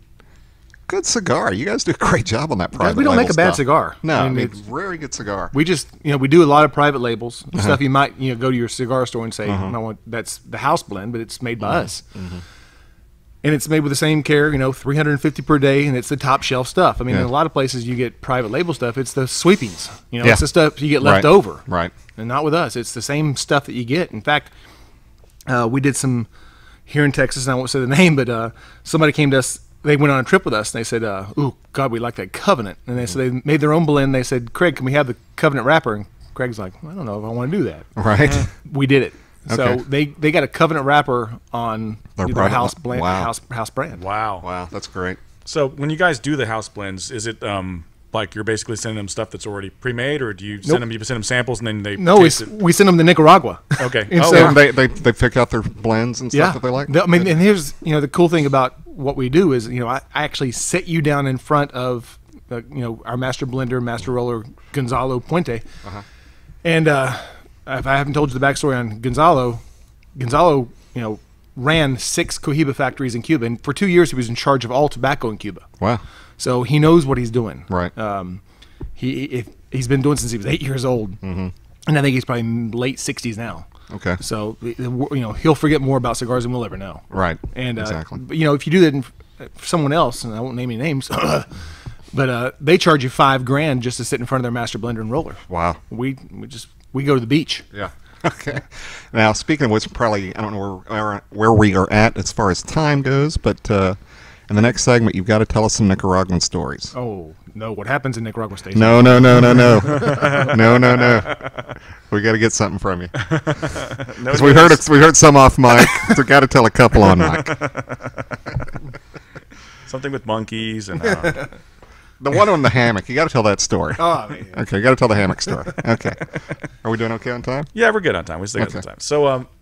Good cigar. You guys do a great job on that private label. We don't make a bad stuff. cigar. No, I mean, it's very good cigar. we just, we do a lot of private labels. Stuff you might, go to your cigar store and say, I want that's the house blend, but it's made by us. And it's made with the same care, 350 per day, and it's the top shelf stuff. I mean, in a lot of places you get private label stuff, it's the sweepings. It's the stuff you get left over. Right. And not with us. It's the same stuff that you get. In fact, we did some here in Texas, and I won't say the name, but somebody came to us. They went on a trip with us, and they said, ooh, God, we like that Covenant. And they said they made their own blend. They said, Craig, can we have the Covenant wrapper? And Craig's like, I don't know if I want to do that. Right. We did it. Okay. So they got a Covenant wrapper on their house blend, Wow. house brand. Wow. Wow, that's great. So when you guys do the house blends, is it like you're basically sending them stuff that's already pre-made, or do you send them samples and then they taste it? We send them to Nicaragua. Okay. And Oh, so- wow. They pick out their blends and stuff that they like? I mean, and here's, the cool thing about what we do is, I actually sit you down in front of, our master blender, master roller, Gonzalo Puente. And if I haven't told you the backstory on Gonzalo, ran 6 Cohiba factories in Cuba. And for 2 years, he was in charge of all tobacco in Cuba. Wow. So he knows what he's doing. Right. If he's been doing since he was 8 years old, and I think he's probably late 60s now. Okay. So he'll forget more about cigars than we'll ever know. Right. And exactly. But, if you do that for someone else, and I won't name any names, but they charge you $5,000 just to sit in front of their master blender and roller. Wow. We go to the beach. Yeah. Okay. Now, speaking of which, probably I don't know where we are at as far as time goes, but in the next segment, you've got to tell us some Nicaraguan stories. Oh no! What happens in Nicaragua stays? No. No. We got to get something from you. Because we heard some off mic. So we got to tell a couple on mic. Something with monkeys and. The one on the hammock. You got to tell that story. Oh, man. Okay, you got to tell the hammock story. Okay. Are we doing okay on time? Yeah, we're good on time. We still got some time.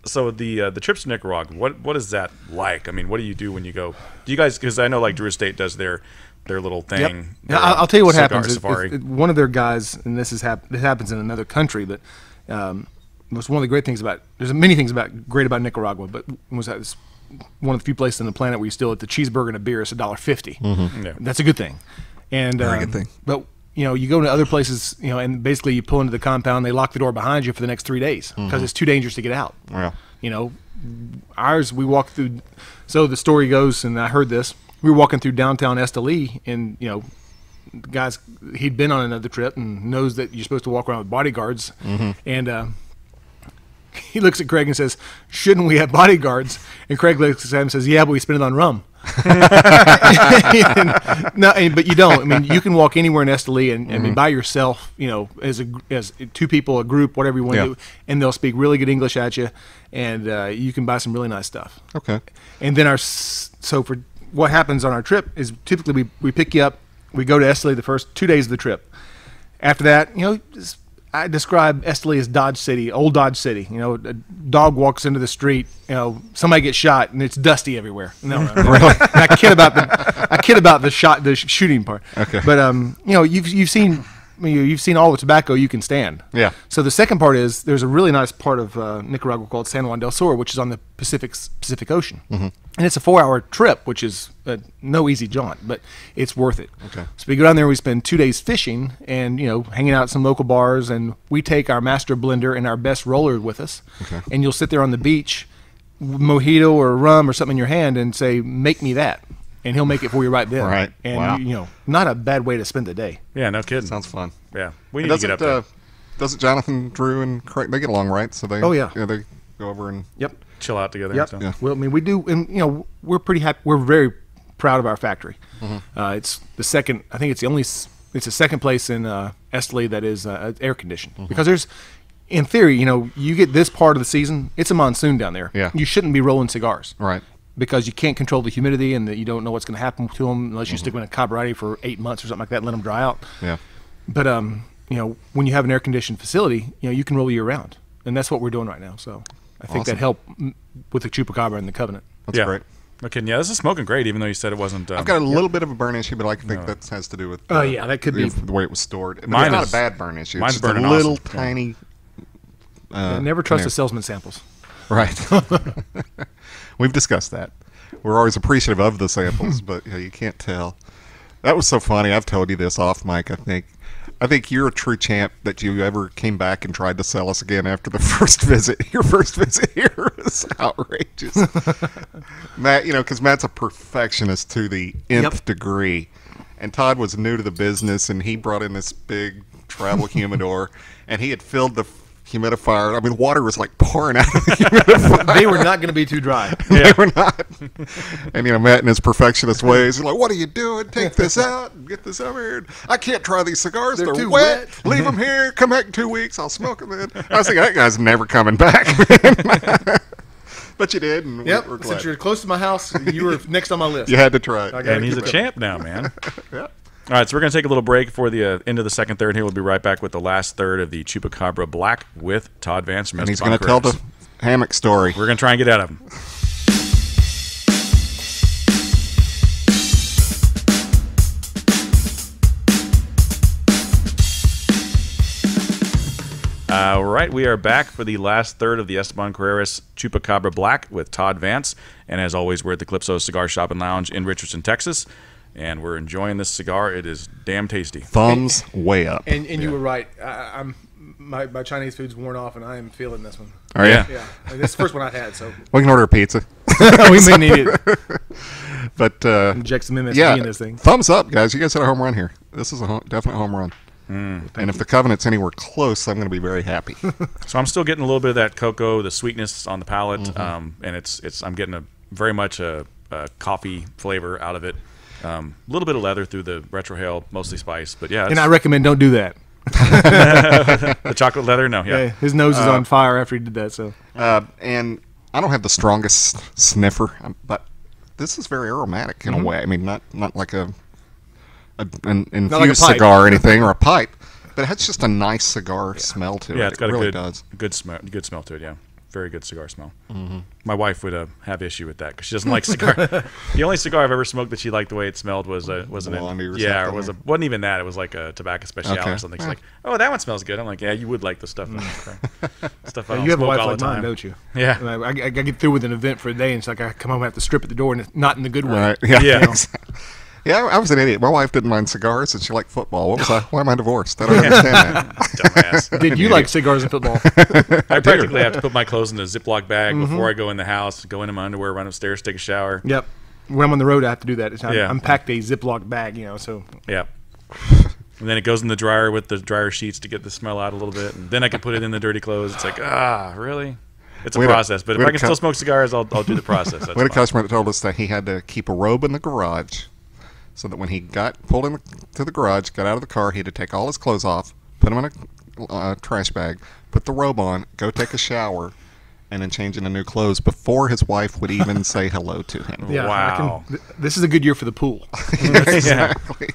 So the trips to Nicaragua, what is that like? I mean, what do you do when you go? Do you guys? Because I know like Drew Estate does their little thing. Yep. Now, I'll tell you what happens. Safari. One of their guys, and this happens in another country, but was one of the great things about. There's many things great about Nicaragua, but was that it's one of the few places on the planet where you still at the cheeseburger and a beer is $1.50. Yeah. That's a good thing. And very good thing. But you go to other places, and basically you pull into the compound, they lock the door behind you for the next 3 days because it's too dangerous to get out. Yeah. Ours, we walked through. So the story goes, and I heard this. We were walking through downtown Esteli, and the guys, he'd been on another trip and knows that you're supposed to walk around with bodyguards, and he looks at Craig and says, "Shouldn't we have bodyguards?" And Craig looks at him and says, "Yeah, but we spend it on rum." But you don't. I mean, you can walk anywhere in Esteli and I mean, by yourself, as two people, a group, whatever you want to do, and they'll speak really good English at you, and you can buy some really nice stuff. Okay. And then so for what happens on our trip is typically we pick you up, we go to Esteli the first 2 days of the trip. After that, I describe Esteli as Dodge City, old Dodge City. A dog walks into the street, somebody gets shot, and it's dusty everywhere. No. Really? I kid about the shooting part. Okay. But you've seen all the tobacco you can stand. Yeah. So the second part is there's a really nice part of Nicaragua called San Juan del Sur, which is on the Pacific Ocean, and it's a 4-hour trip, which is no easy jaunt, but it's worth it. Okay. So we go down there, we spend 2 days fishing and hanging out at some local bars, and we take our master blender and our best roller with us, and you'll sit there on the beach, mojito or rum or something in your hand, and say, "Make me that." And he'll make it for you right then. Right. And, wow. Not a bad way to spend the day. Yeah, no kidding. Sounds fun. Yeah. We need to get up there. Doesn't Jonathan, Drew, and Craig, they get along, right? So they, they go over and chill out together. Yep. So. Yeah. Well, I mean, we do, and, we're pretty happy. We're very proud of our factory. It's the second, I think it's the second place in Esteli that is air conditioned. Because there's, in theory, you get this part of the season, it's a monsoon down there. Yeah. You shouldn't be rolling cigars. Right. Because you can't control the humidity, and that you don't know what's going to happen to them unless you stick them in a cabrite for 8 months or something like that and let them dry out. Yeah. But when you have an air conditioned facility, you can roll year round, and that's what we're doing right now. So I think that helped with the Chupacabra and the Covenant. That's great. Okay, yeah, this is smoking great, even though you said it wasn't. I've got a little bit of a burn issue, but I think that has to do with. That could be the way it was stored. Mine it's not a bad burn issue. Mine's it's just burning a little awesome. tiny. Never trust the salesman samples. Right. We've discussed that. We're always appreciative of the samples, but you can't tell. That was so funny. I've told you this off mic, I think. I think you're a true champ that you ever came back and tried to sell us again after the first visit. Your first visit here was outrageous. Matt, because Matt's a perfectionist to the nth degree. And Todd was new to the business, and he brought in this big travel humidor, and he had filled the humidifier. I mean, water was like pouring out of the humidifier. They were not going to be too dry. They were not. And Matt in his perfectionist ways, he's like, "What are you doing? Take this out and get this over here. I can't try these cigars. They're too wet. wet. Leave them here. Come back in 2 weeks. I'll smoke them in." I was thinking, that guy's never coming back. But you did, and we're glad. Since you're close to my house, you were next on my list. You had to try it. And he's a champ now, man. Yeah. All right, so we're going to take a little break for the end of the second third here. We'll be right back with the last third of the Chupacabra Black with Todd Vance from And he's Esteban going to tell Carreras. the hammock story. We're going to try and get out of him. All right, we are back for the last third of the Esteban Carreras Chupacabra Black with Todd Vance. And as always, we're at the Calypso Cigar Shop and Lounge in Richardson, Texas. and we're enjoying this cigar. It is damn tasty. Thumbs way up. And you were right. My Chinese food's worn off, and I am feeling this one. Oh, yeah? Yeah. And this is the first one I've had, so. We can order a pizza. We may need it. But, inject some MSG in this thing. Thumbs up, guys. You guys had a home run here. This is a definite home run. And if the Covenant's anywhere close, I'm going to be very happy. So I'm still getting a little bit of that cocoa, the sweetness on the palate, and I'm getting very much a coffee flavor out of it. A little bit of leather through the retrohale, mostly spice, but yeah. And I recommend don't do that. The chocolate leather, no, yeah. His nose is on fire after he did that. So. And I don't have the strongest sniffer, but this is very aromatic in a way. I mean, not like an infused like cigar or anything, or a pipe, but it has just a nice cigar smell to it. Yeah, it's got really a good smell to it. Yeah, very good cigar smell. My wife would have issue with that because she doesn't like cigar. The only cigar I've ever smoked that she liked the way it smelled wasn't wasn't even that. It was like a tobacco special or something. She's like, oh, that one smells good. I'm like, yeah, you would like the stuff. Stuff I don't you have a smoke wife all like the time, mine, don't you? Yeah. And I get through with an event for a day, and it's like I come home and have to strip at the door, and it's not in the good way. Right. Yeah. You know? Yeah, I was an idiot. My wife didn't mind cigars, and she liked football. What was I? Why am I divorced? I don't understand that. Dumbass. Did you like cigars and football? I practically have to put my clothes in a Ziploc bag before I go in the house, go into my underwear, run upstairs, take a shower. Yep. When I'm on the road, I have to do that. I'm packed a Ziploc bag, so. Yeah. And then it goes in the dryer with the dryer sheets to get the smell out a little bit, and then I can put it in the dirty clothes. It's like, really? It's a process, but if I can still smoke cigars, I'll do the process. We had a customer that told us that he had to keep a robe in the garage, so that when he pulled into the garage, got out of the car, he had to take all his clothes off, put them in a trash bag, put the robe on, go take a shower, and then change into new clothes before his wife would even say hello to him. Yeah, wow. This is a good year for the pool. Exactly.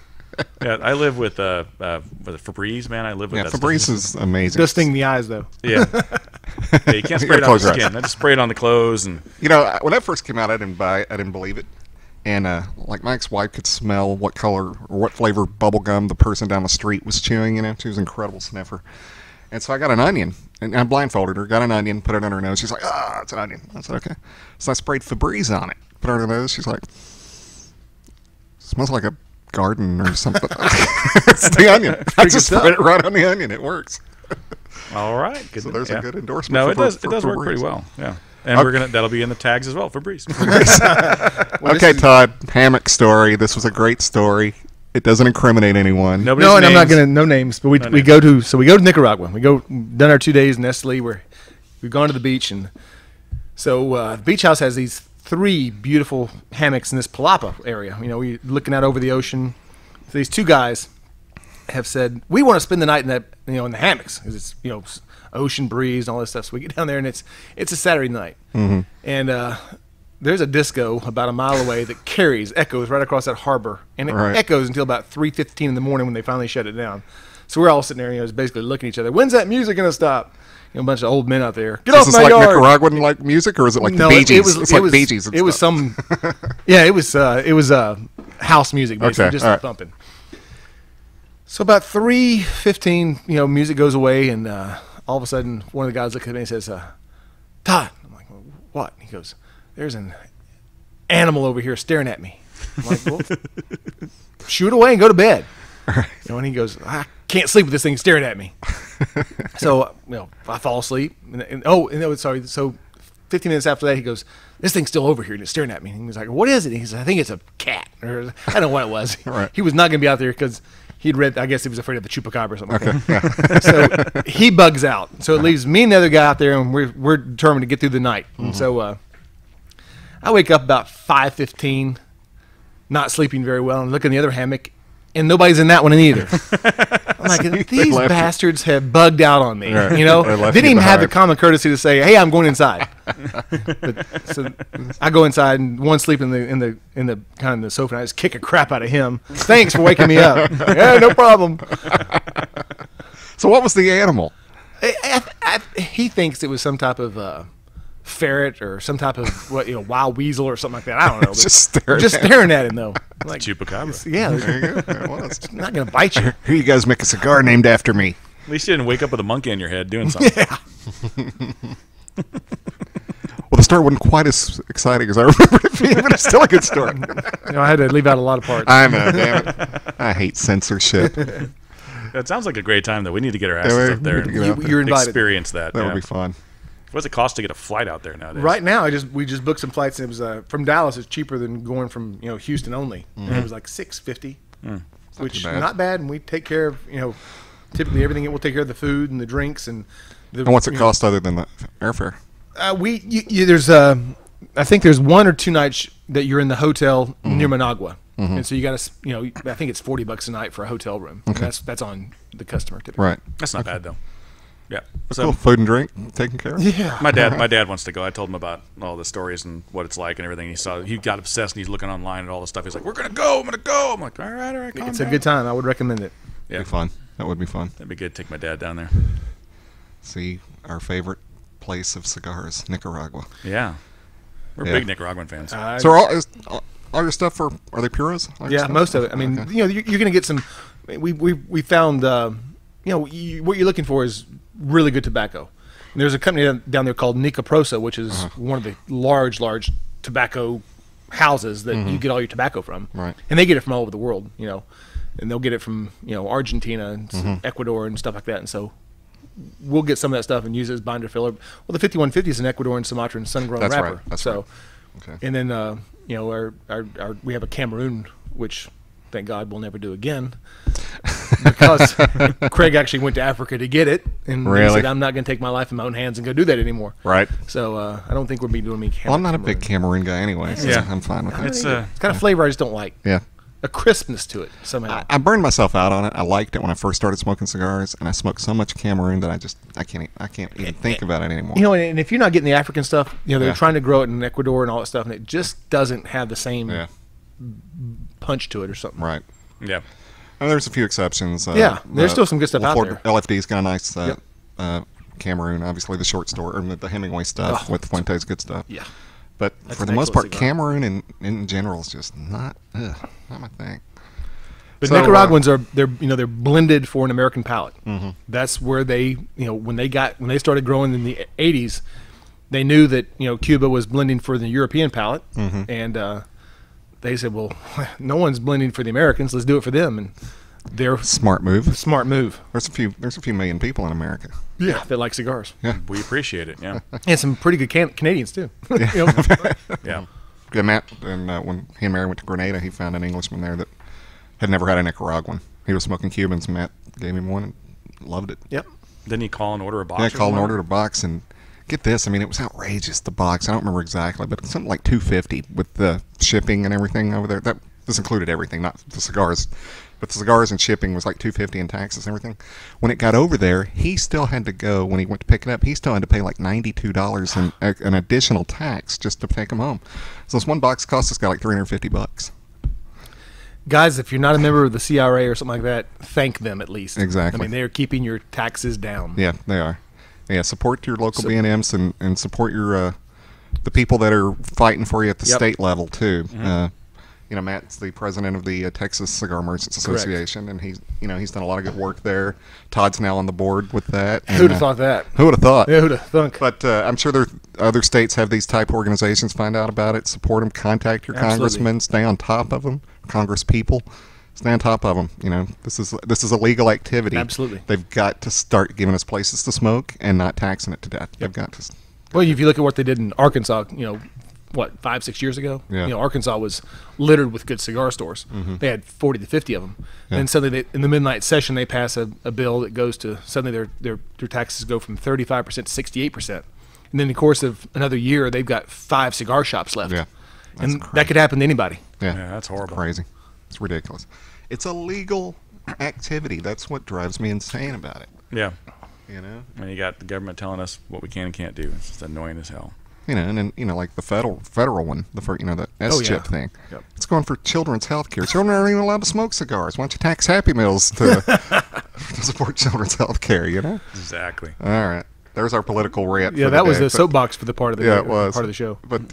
Yeah, I live with Febreze, man. I live with that Febreze stuff. is amazing. Does sting the eyes, though. Yeah. You can't spray it on the skin. I just spray it on the clothes. And when that first came out, I didn't believe it. And like my ex-wife could smell what color or what flavor bubble gum the person down the street was chewing. She was an incredible sniffer. And so I got an onion, and I blindfolded her, got an onion, put it in her nose. She's like, it's an onion. I said, okay. So I sprayed Febreze on it, put it in her nose. She's like, smells like a garden or something. It's the onion. I just sprayed it right on the onion. It works. All right. Good. So there's a good endorsement. No, it does work pretty well. Yeah. And that'll be in the tags as well for Febreze. Okay, Todd, Hammock story. This was a great story. It doesn't incriminate anyone. I'm not gonna no names, but we go to Nicaragua. Done our 2 days in Nestle. We've gone to the beach, and so the beach house has these 3 beautiful hammocks in this Palapa area. We're looking out over the ocean. So these 2 guys have said we want to spend the night in that in the hammocks because it's ocean breeze and all this stuff. So we get down there, and it's a Saturday night, and there's a disco about a mile away that echoes right across that harbor, and it echoes until about 3:15 in the morning when they finally shut it down. So we're all sitting there, just basically looking at each other. When's that music gonna stop? A bunch of old men out there. Get off my yard! Is this like Nicaraguan music, or is it like the Bee Gees? It's like Bee Gees. It was some, it was house music, basically, just thumping. So about 3:15, music goes away, and all of a sudden, one of the guys looks at me and says, Todd. I'm like, well, what? He goes, there's an animal over here staring at me. I'm like, well, shoot away and go to bed. And he goes, I can't sleep with this thing staring at me. So, I fall asleep. So 15 minutes after that, he goes, this thing's still over here and it's staring at me. And he was like, what is it? And he says, I think it's a cat. Or I don't know what it was. He was not going to be out there because he'd read, I guess he was afraid of the Chupacabra or something like that. So he bugs out. So it leaves me and the other guy out there, and we're determined to get through the night. And so I wake up about 5:15, not sleeping very well, and look in the other hammock, and nobody's in that one either. I'm like, these bastards have bugged out on me. Didn't even have the common courtesy to say, hey, I'm going inside. So I go inside, and one sleeping in the kind of the sofa, and I just kick a crap out of him. Thanks for waking me up. Yeah, no problem. So what was the animal? He thinks it was some type of ferret or some type of wild weasel or something like that. I don't know. Just staring at him though. Like Chupacabra. Yeah, there you go. It was. It's not gonna bite you. Here, you guys make a cigar named after me. At least you didn't wake up with a monkey in your head doing something. Well, story wasn't quite as exciting as I remember it being, but it's still a good story. I had to leave out a lot of parts. I know, damn it. I hate censorship. It sounds like a great time, though. We need to get our asses up there and You're invited. experience that. That would be fun. What's it cost to get a flight out there nowadays? Right now, we just booked some flights. And it was from Dallas. It's cheaper than going from Houston only. And it was like $650, which not bad. And we take care of typically everything. We'll take care of the food and the drinks and. And what's it cost other than the airfare? There's I think there's 1 or 2 nights that you're in the hotel near Managua, and so you got to I think it's $40 a night for a hotel room. Okay. That's on the customer typically. Right. That's not bad though. Yeah. So cool. Food and drink taken care of. Yeah. My dad wants to go. I told him about all the stories and what it's like and everything. He got obsessed and he's looking online at all the stuff. He's like, "We're gonna go. I'm gonna go." I'm like, "All right. It's a good time. I would recommend it. Yeah. It'd be fun. That would be fun. That'd be good. Take my dad down there. See our favorite place of cigars, Nicaragua. Yeah. We're big Nicaraguan fans. So all your stuff are they puros? Yeah, most of it. I mean, you're going to get some. We found what you're looking for is really good tobacco. And there's a company down there called Nicaraguan, which is one of the large tobacco houses that you get all your tobacco from. Right. And they get it from all over the world, and they'll get it from Argentina and Ecuador and stuff like that. And so we'll get some of that stuff and use it as binder filler. Well, the 5150 is an Ecuadorian, Sumatran, sun-grown wrapper. Right. That's right. Okay. And then our we have a Cameroon, which thank God we'll never do again, because Craig actually went to Africa to get it, and he said, "I'm not going to take my life in my own hands and go do that anymore." Right. So I don't think we'll be doing me. Well, I'm not a big Cameroon guy anyway, so I'm fine with that. It's kind of flavor I just don't like. Yeah. A crispness to it somehow. I burned myself out on it. I liked it when I first started smoking cigars, and I smoked so much Cameroon that I can't even think about it anymore. And if you're not getting the African stuff, they're trying to grow it in Ecuador and all that stuff, and it just doesn't have the same punch to it or something. Right. Yeah. And there's a few exceptions. There's still some good stuff out there. LFD's got a nice Cameroon, obviously the short store, or the Hemingway stuff with Fuente's good stuff. Yeah. But for the most part, Cameroon in general is just not my thing. But Nicaraguans they're blended for an American palate. Mm-hmm. That's where they when they started growing in the 80s, they knew that Cuba was blending for the European palate, and they said, well, no one's blending for the Americans. Let's do it for them, and they're smart move. Smart move. There's a few million people in America. Yeah, that like cigars. Yeah, we appreciate it. Yeah, and some pretty good Canadians too. Yeah. Yeah, Matt, and when he and Mary went to Grenada, he found an Englishman there that had never had a Nicaraguan. He was smoking Cubans. Matt gave him one and loved it. Yep. Didn't he call and order a box? Yeah, called and ordered a box, and get this. I mean, it was outrageous. The box. I don't remember exactly, but it's something like $250 with the shipping and everything over there. This included everything, not the cigars. But the cigars and shipping was like $250 and taxes and everything. When it got over there, he still had to go, when he went to pick it up, he still had to pay like $92 in an additional tax just to take them home. So this one box cost this guy like $350. Guys, if you're not a member of the CRA or something like that, thank them at least. Exactly. I mean, they're keeping your taxes down. Yeah, they are. Yeah, support your local B&Ms and support your the people that are fighting for you at the state level too. Mm-hmm. Matt's the president of the Texas Cigar Merchants Association, and he's done a lot of good work there. Todd's now on the board with that. Who'd have thought that? Who would have thought? Yeah, who'd have thunk? But I'm sure other states have these type organizations. Find out about it, support them, contact your congressmen, stay on top of them, Congress people. Stay on top of them. This is a legal activity. Absolutely. They've got to start giving us places to smoke and not taxing it to death. Yep. They've got to. Well, if you look at what they did in Arkansas, 5-6 years ago? Yeah. Arkansas was littered with good cigar stores. Mm-hmm. They had 40 to 50 of them. Yeah. And suddenly, in the midnight session, they pass a bill that goes to, suddenly their taxes go from 35% to 68%. And then in the course of another year, they've got 5 cigar shops left. Yeah. And that could happen to anybody. Yeah, that's horrible. It's crazy. It's ridiculous. It's a legal activity. That's what drives me insane about it. Yeah. And you got the government telling us what we can and can't do. It's just annoying as hell. And then like the federal one, the S-chip thing. Yep. It's going for children's health care. Children aren't even allowed to smoke cigars. Why don't you tax Happy Meals to support children's health care? Exactly. All right. There's our political rant. Yeah, that was the soapbox for the part of the it was part of the show. But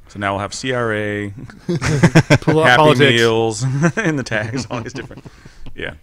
so now we'll have CRA, Happy Politics. Meals, and the tags, all these different. Yeah.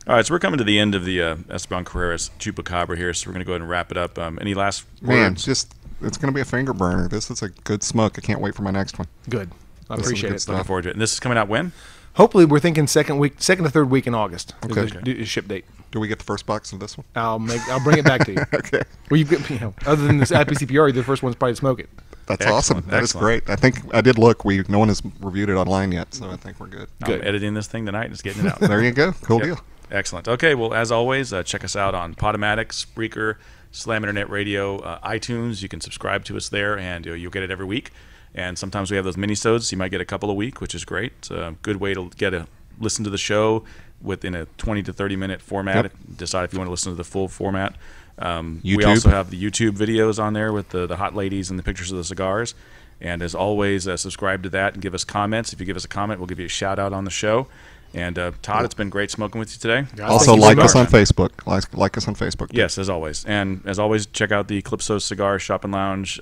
All right, so we're coming to the end of the Esteban Carreras Chupacabra here, so we're going to go ahead and wrap it up. Any last words? Man, just it's going to be a finger burner. This is a good smoke. I can't wait for my next one. Good. I This is appreciate good it. stuff. Looking forward to it. And this is coming out when? Hopefully, we're thinking second to third week in August. Okay. Is the ship date. Do we get the first box of this one? I'll bring it back to you. Okay. Well, other than this IPCPR, you're the first one's probably to smoke it. That's Excellent, awesome. That is excellent. great. I think I did look. No one has reviewed it online yet, so I think we're good. I'm editing this thing tonight and just getting it out. There you go. Cool Yep. deal. Excellent. Okay, well, as always, check us out on Podomatic, Spreaker, Slam Internet Radio, iTunes. You can subscribe to us there, and you'll get it every week. And sometimes we have those mini-sodes. You might get a couple a week, which is great. It's a good way to listen to the show within a 20 to 30-minute format. Yep. Decide if you want to listen to the full format. We YouTube. also have the YouTube videos on there with the hot ladies and the pictures of the cigars. And as always, subscribe to that and give us comments. If you give us a comment, we'll give you a shout-out on the show. And Todd, it's been great smoking with you today. Also, like us on Facebook. Like us on Facebook. Too. Yes, as always. And as always, check out the Calypso Cigar Shop Lounge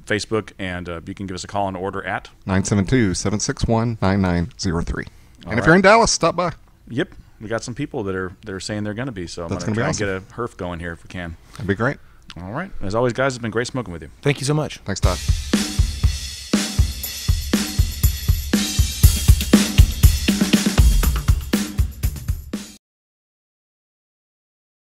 Facebook, and you can give us a call and order at 972-761-9903. And if you're in Dallas, stop by. Yep, we got some people that are saying they're going to be, so I'm going That's to gonna try be and get a herf going here if we can. That'd be great. All right. As always, guys, it's been great smoking with you. Thank you so much. Thanks, Todd.